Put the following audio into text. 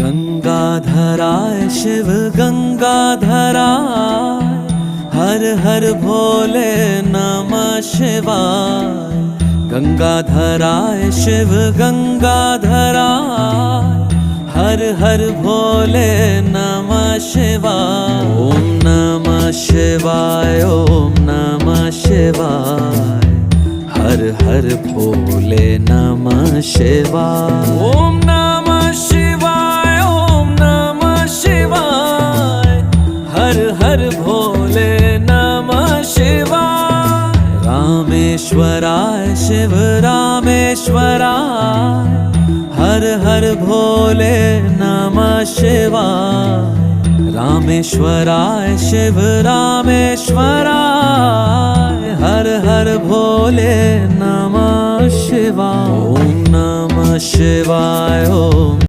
गंगाधराय शिव गंगाधराय, हर हर भोले नमः शिवाय। गंगाधराय शिव गंगाधराय, हर हर भोले नमः शिवाय। ओम नमः शिवाय, ओम नमः शिवाय, हर हर भोले नमः शिवाय। ओम नमः शिवाय, ओम नमः शिवाय, हर हर भोले नमः शिवाय। रामेश्वराय शिव रामेश्वराय, हर हर भोले नमः शिवाय। रामेश्वराय शिव रामेश्वराय, हर हर भोले नमः शिवाय। ओम नमः शिवाय, ओम